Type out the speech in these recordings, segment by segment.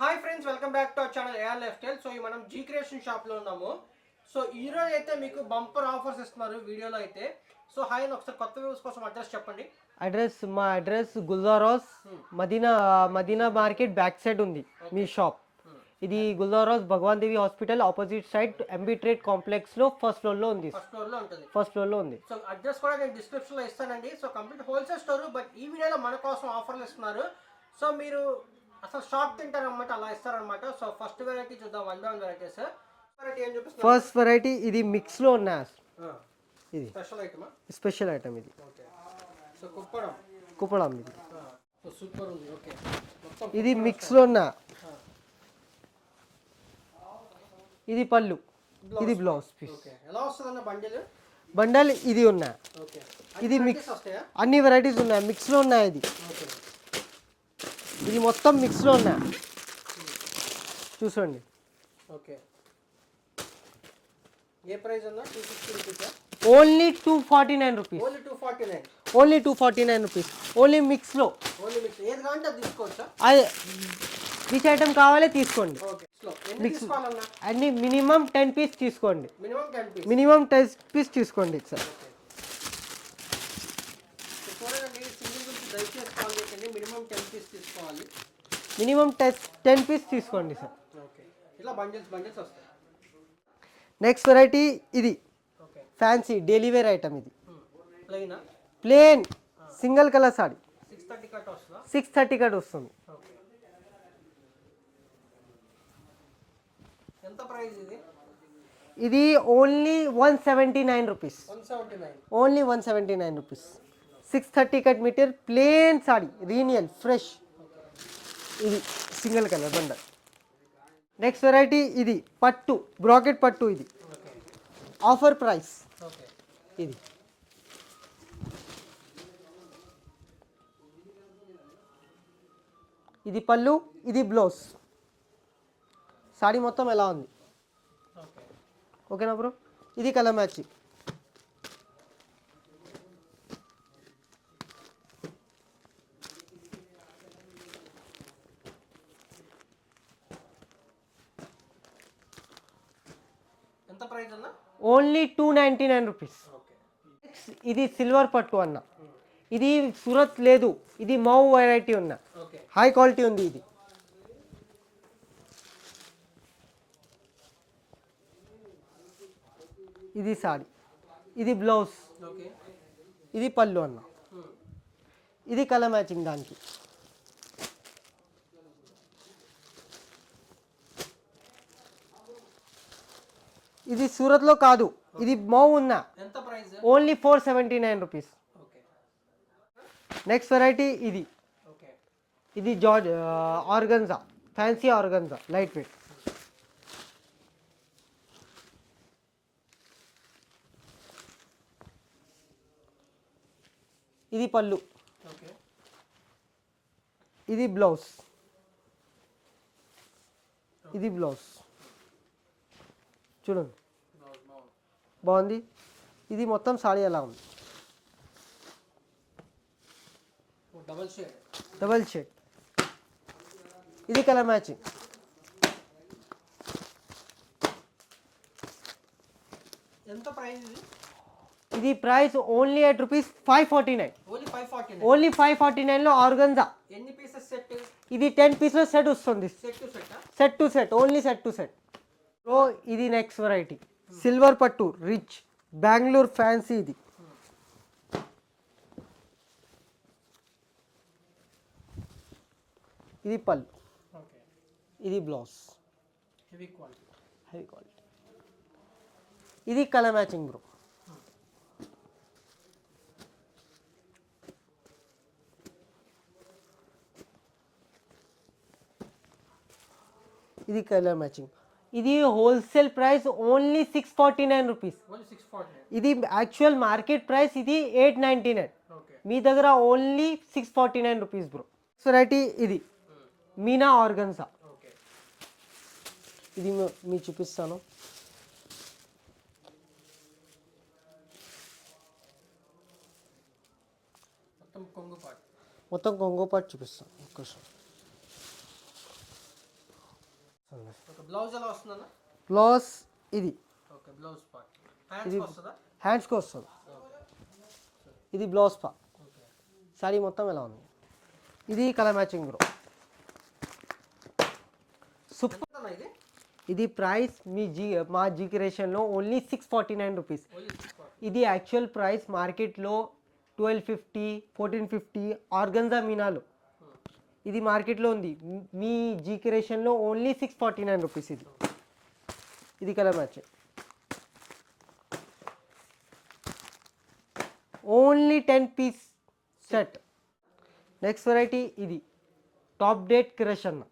Hi friends, welcome back to our channel AR lifestyle. So మనం G creation షాప్లో ఉన్నాము. So ఈ రోజు అయితే మీకు బంపర్ ఆఫర్స్ ఇస్తున్నారు వీడియోలో అయితే. సో హాయ్ అని ఒకసారి కొత్త వ్యూస్ కోసం అడ్రస్ చెప్పండి. మా address Gulzar Houz Madina market back side ఉంది మీ షాప్. ఇది Gulzar Houz Bhagwan Devi hospital opposite side MB trade complex లో ఫస్ట్ ఫ్లోర్ లో ఉంది. ఫస్ట్ ఫ్లోర్ లో ఉంది. సో అడ్రస్ కూడా నేను డిస్క్రిప్షన్ లో ఇస్తానండి. So complete wholesale store, but ఈ వీడియోలో మన కోసం ఆఫర్లు ఇస్తున్నారు. సో మీరు అసలు షాప్ తింటారన్నమాట, అలా ఇస్తారనమాట. సో ఫస్ట్ వెరైటీ చూద్దాం, 1 by 1 వెరైటీస్. వెరైటీ ఏం చూపిస్తారు? ఫస్ట్ వెరైటీ ఇది మిక్స్ లో ఉన్న ఇది స్పెషల్ ఐటమ్ ఇది. ఓకే, సో కుప్పడం ఇది. సో సూపర్ ఉంది. ఓకే, ఇది మిక్స్ లో ఉన్న ఇది పళ్ళు, ఇది బ్లౌజ్ పీస్. ఓకే, ఎలా వస్తుందన్న బండల్ ఇది ఉన్న. ఓకే, ఇది మిక్స్, అన్ని వెరైటీస్ ఉన్నాయి, మిక్స్ లో ఉన్నాయి. ఇది ఓకే, ఇది మొత్తం మిక్స్ లో ఉన్నాయి, చూసండి. ఓకే, ఏ ప్రైస్ అన్న? 260 rupees. Only 249 rupees. Only 249. Only 249 rupees. Only mix లో. ఓన్లీ మిక్స్, ఏది కావాలంటే అది తీసుకోవచ్చా? అదే విచ్ ఐటమ్ కావాలి తీసుకోండి. ఓకే, మిక్స్ అన్ని మినిమం 10 పీస్ తీసుకోండి. మినిమం 10 పీస్ తీసుకోండి సార్. మినిమం 10 పీస్ తీసుకోవాలి. మినిమం 10 పీస్ తీసుకోండి సార్. ఓకే, ఇలా బండిల్స్ వస్తాయి. నెక్స్ట్ వెరైటీ ఇది ఫ్యాన్సీ డైలీ వేర్ ఐటమ్. ఇది plain single colour sari. 630 cut వస్తుంది. ఎంత ప్రైస్ ఇది? ఇది only 179 rupees. 179. Only 179 rupees. 630 cut meter plain sari, రీనియల్ ఫ్రెష్. ఇది single colour bundle. Next variety ఇది పట్టు, బ్రాకెట్ పట్టు. ఇది ఆఫర్ ప్రైస్. ఇది ఇది పళ్ళు, ఇది బ్లౌజ్. సారీ మొత్తం ఎలా ఉంది? ఓకేనా బ్రో? ఇది కలర్ మ్యాచింగ్. ఎంత ప్రైస్ అన్న? Only 299 rupees. ఇది సిల్వర్ పట్టు అన్న. ఇది సూరత్ లేదు, ఇది మౌ వెరైటీ ఉన్న, హై క్వాలిటీ ఉంది. ఇది ఇది సారీ, ఇది బ్లౌజ్, ఇది పళ్ళు అన్న. ఇది కలర్ మ్యాచింగ్ దానికి. ఇది సూరత్లో కాదు, ఇది మౌ ఉన్న. Only 479 rupees. నెక్స్ట్ వెరైటీ ఇది. ఇది George organza, fancy organza, light weight. ఇది పళ్ళు, ఇది బ్లౌజ్, ఇది బ్లౌజ్. చూడండి బాగుంది. ఇది మొత్తం సారీ ఎలా ఉంది? Double shade. ఇది కలర్ మ్యాచింగ్. ఎంత ప్రైస్ ఇది? ఇది ప్రైస్ ఓన్లీ రూపీస్ 549. ఓన్లీ 549 లో ఆర్గన్జా. ఎన్ని పీసెస్ సెట్? ఇది 10 పీసెస్ సెట్ వస్తుంది. Set to set, only set to set. So ఇది నెక్స్ట్ వెరైటీ సిల్వర్ పట్టు రిచ్ బెంగళూరు ఫ్యాన్సీ. ఇది ఇది పళ్ళు, ఇది బ్లౌజ్, హెవీ క్వాలిటీ. ఇది కలర్ మ్యాచింగ్ బ్రో. ఇది కలర్ మ్యాచింగ్. ఇది హోల్సేల్ ప్రైస్ ఓన్లీ 649 రూపీస్. ఇది యాక్చువల్ మార్కెట్ ప్రైస్ ఇది 899. మీ దగ్గర ఓన్లీ 649 రూపీస్ బ్రో. వెరైటీ ఇది మీనా ఆర్గన్జా. ఇది మీ చూపిస్తాను. మొత్తం కొంగు పాటు చూపిస్తాను ఒక్కసారి. ఓకే, బ్లౌజ్ ఎలా వస్తుందన్న? బ్లౌజ్ ఇది ఓకే, బ్లౌజ్ పార్ట్ హ్యాండ్స్ వస్తుందా? హ్యాండ్స్కి వస్తుంది. ఇది బ్లౌజ్ పా. ఓకే, శారీ మొత్తం ఎలా ఉంది. ఇది కలర్ మ్యాచింగ్ బ్రో. సూపర్. ఎంత అన్న ఇది? ఇది ప్రైస్ మా జీ క్రియేషన్లో ఓన్లీ 649 రూపీస్. ఇది యాక్చువల్ ప్రైస్ మార్కెట్లో 1250, 1450 ఆర్గన్జా మీనాలు. ఇది మార్కెట్లో ఉంది. మీ జీ క్రియేషన్లో ఓన్లీ 649 రూపీస్. ఇది colour matching only 10 piece set. Next variety ఇది టాప్ డేట్ క్రష్ అన్న.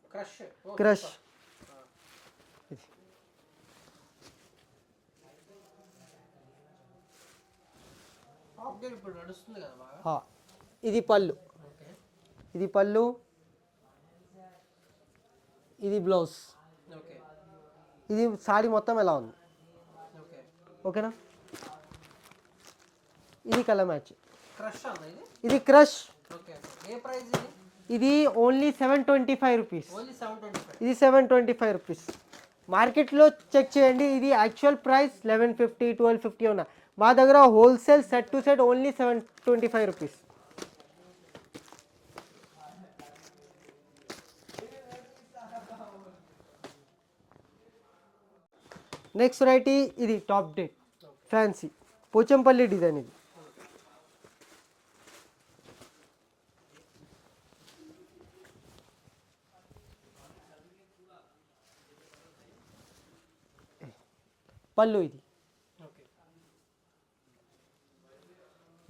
క్రష్ ఇప్పుడు నడుస్తుంది కదా బాగా. ఇది పళ్ళు. ఓకే, ఇది పళ్ళు, ఇది బ్లౌజ్. ఓకే, ఇది సారీ మొత్తం ఎలా ఉంది. ఓకే. ఓకేనా. ఇది కలర్ మ్యాచ్. క్రష్ అన్న ఇది? ఇది క్రష్. ఓకే, ఏ ప్రైస్ ఇది? ఇది ఓన్లీ 725 రూపీస్. ఓన్లీ 725. ఇది 725 రూపీస్. మార్కెట్లో చెక్ చేయండి. ఇది యాక్చువల్ ప్రైస్ 1150, 1250 ఉన్నా. మా దగ్గర wholesale set to set only 725 rupees. Next variety ఇది top date fancy Pochampally design. ఇది పళ్ళు, ఇది ఓకే,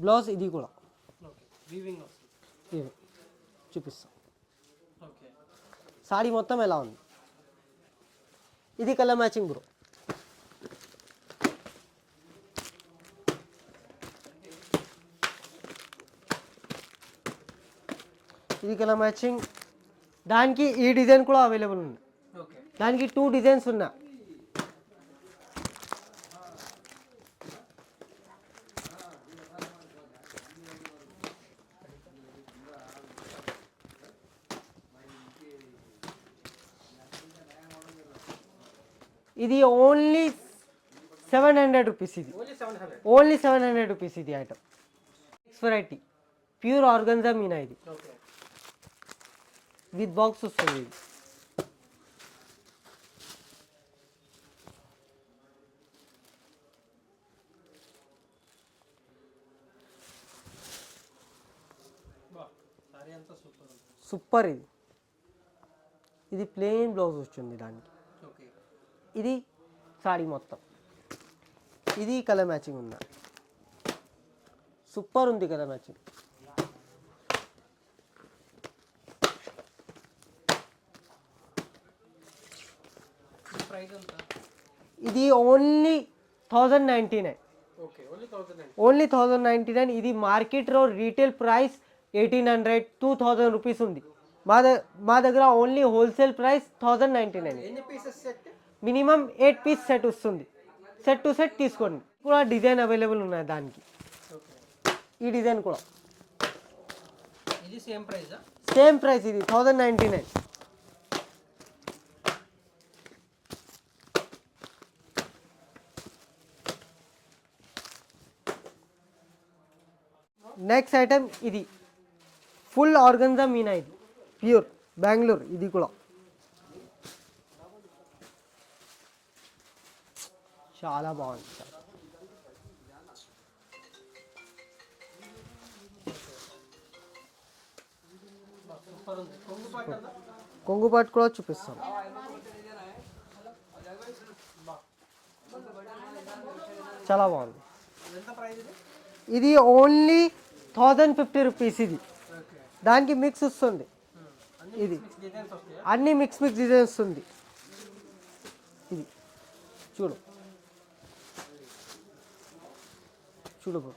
బ్లౌజ్. ఇది కూడా ఓకే, వీవింగ్ వస్తుంది. ఇది చూపిస్తాం. ఓకే, సారీ మొత్తం ఎలా ఉంది. ఇది కలర్ మ్యాచింగ్ బ్రో. ఇది కలర్ మ్యాచింగ్. దానికి ఈ డిజైన్ కూడా అవైలబుల్ ఉంది. ఓకే, దానికి 2 డిజైన్స్ ఉన్నా. ఇది ఓన్లీ 700 రూపీస్. ఇది ఓన్లీ 700. Only 700 rupees. ఇది item. Next variety pure organza మీనా. ఇది ఓకే, విత్ బాక్స్ వస్తుంది. ఇది సారీ అంతా సూపర్. సూపర్. ఇది ప్లెయిన్ బ్లౌజ్ వచ్చింది దానికి. ఓకే, ఇది సారీ మొత్తం. ఇది కలర్ మ్యాచింగ్ ఉందా. సూపర్ ఉంది కలర్ మ్యాచింగ్. ప్రైస్ ఎంత? ఇది ఓన్లీ 1099. Okay, only 1000. ఓన్లీ 1099. ఇది మార్కెట్లో రీటైల్ ప్రైస్ 1800, 2000 రూపీస్ ఉంది. మా దగ్గర ఓన్లీ హోల్సేల్ ప్రైస్ 1099. ఎన్ని pieces set? Minimum 8 piece set వస్తుంది. సెట్ టు సెట్ తీసుకోండి. కూడా డిజైన్ అవైలబుల్ ఉన్నాయి దానికి. ఓకే, ఈ డిజైన్ కూడా ఇది సేమ్ ప్రైజా? Same price. ఇది 1099. నెక్స్ట్ ఐటమ్ ఇది ఫుల్ ఆర్గన్జా మీనా. ఇది ప్యూర్ బెంగళూరు. ఇది కూడా చాలా బాగుంది. సూపర్ ఉంది. కొంగు పాట అన్న? కొంగు పాటు కూడా చూపిస్తాం. చాలా బాగుంది. ఎంత ప్రైస్ ఇది? ఇది ఓన్లీ 1050 రూపీస్. ఇది ఓకే, దానికి మిక్స్ వస్తుంది. ఇది డిజైన్స్ వస్తాయా? అన్ని మిక్స్ డిజైన్స్ ఉంది. ఇది చూడు చూడు బ్రో.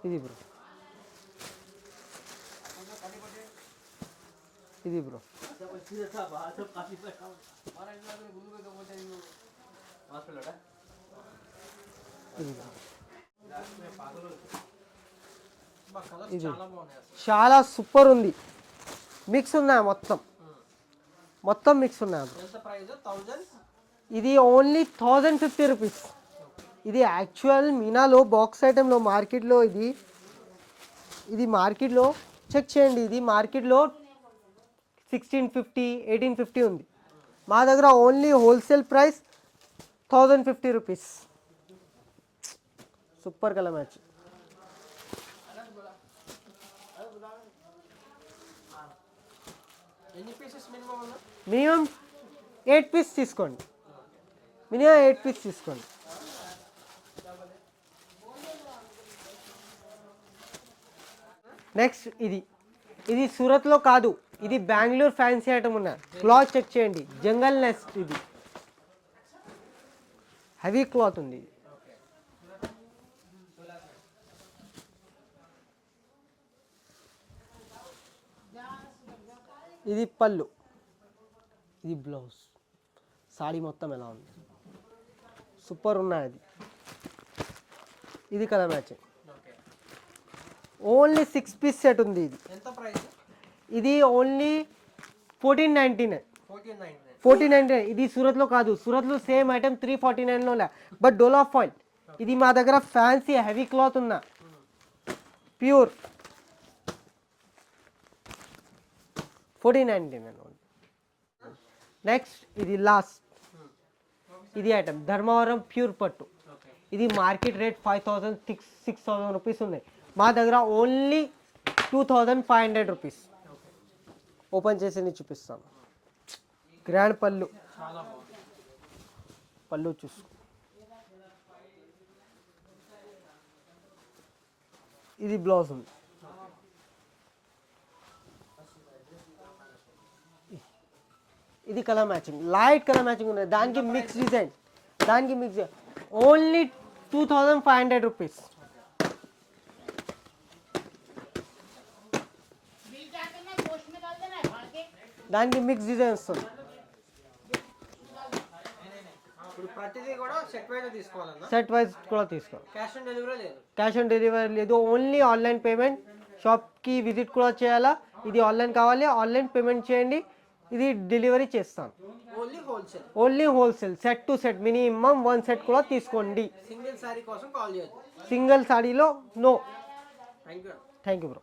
ఇది బ్రో. ఇది బ్రో. ఇది బ్రో. కలర్స్ ఇది చాలా బాగున్నాయి అసలు. చాలా సూపర్ ఉంది. మిక్స్ ఉన్నాయి మొత్తం మిక్స్ ఉన్నాయి. ఎంత ప్రైస్? 1000. ఇది ఓన్లీ 1050 రూపీస్. ఇది యాక్చువల్ మీనాలో బాక్స్ ఐటెంలో మార్కెట్లో ఇది మార్కెట్లో చెక్ చేయండి. ఇది మార్కెట్లో 1650 1850 ఉంది. మా దగ్గర only wholesale price 1050 rupees. Super colour match. ఎన్ని పీసెస్ మినిమం ఉన్నా? మినిమం 8 పీస్ తీసుకోండి. మినిమం 8 పీస్ తీసుకోండి. నెక్స్ట్ ఇది సూరత్లో కాదు, ఇది బెంగళూరు ఫ్యాన్సీ ఐటమ్ ఉన్నాయి. క్లాత్ చెక్ చేయండి. జంగల్ నెస్ట్. ఇది హెవీ క్లాత్ ఉంది. ఇది పళ్ళు, ఇది బ్లౌజ్. సాడీ మొత్తం ఎలా ఉంది, సూపర్ ఉన్నాయి. ఇది colour matching. Only 6 piece set ఉంది. ఇది ఎంత ప్రైస్? ఇది ఓన్లీ 1499. 1499. 1499. ఇది సూరత్లో కాదు, సూరత్లో సేమ్ ఐటమ్ 349లో లే, బట్ డోలా ఫాయిల్. ఇది మా దగ్గర ఫ్యాన్సీ హెవీ క్లాత్ ఉన్నా, ప్యూర్ 1499. నెక్స్ట్ ఇది లాస్ట్. ఇది ఐటమ్ ధర్మవరం ప్యూర్ పట్టు. ఇది మార్కెట్ రేట్ 5000 6000 రూపీస్ ఉన్నాయి. మా దగ్గర ఓన్లీ 2500 రూపీస్. ఓపెన్ చేసి నేను చూపిస్తాను. గ్రాండ్ పళ్ళు, చాలా బాగుంది. పళ్ళు చూసుకో. ఇది బ్లౌజ్ ఉంది. ఇది colour matching, light colour matching ఉంది. దానికి మిక్స్ డిజైన్, ఓన్లీ 2500 రూపీస్. దానికి మిక్స్ డిజైన్ వస్తుంది. ఇప్పుడు ప్రతిదీ కూడా సెట్ వైజ్ తీసుకోవాలన్నా? సెట్ వైజ్ కూడా తీసుకో. క్యాష్ ఆన్ డెలివరీ లేదు? క్యాష్ ఆన్ డెలివరీ లేదు, ఓన్లీ ఆన్లైన్ పేమెంట్. షాప్కి విజిట్ కూడా చేయాలా? ఇది ఆన్లైన్ కావాలి, ఆన్లైన్ పేమెంట్ చేయండి, ఇది డెలివరీ చేస్తాను. Only wholesale? Only wholesale. Set to set minimum 1 set కూడా తీసుకోండి. సింగిల్ సారీ కోసం కాల్ చేయొద్దు. సింగిల్ సాడీలో no. Thank you. Thank you bro.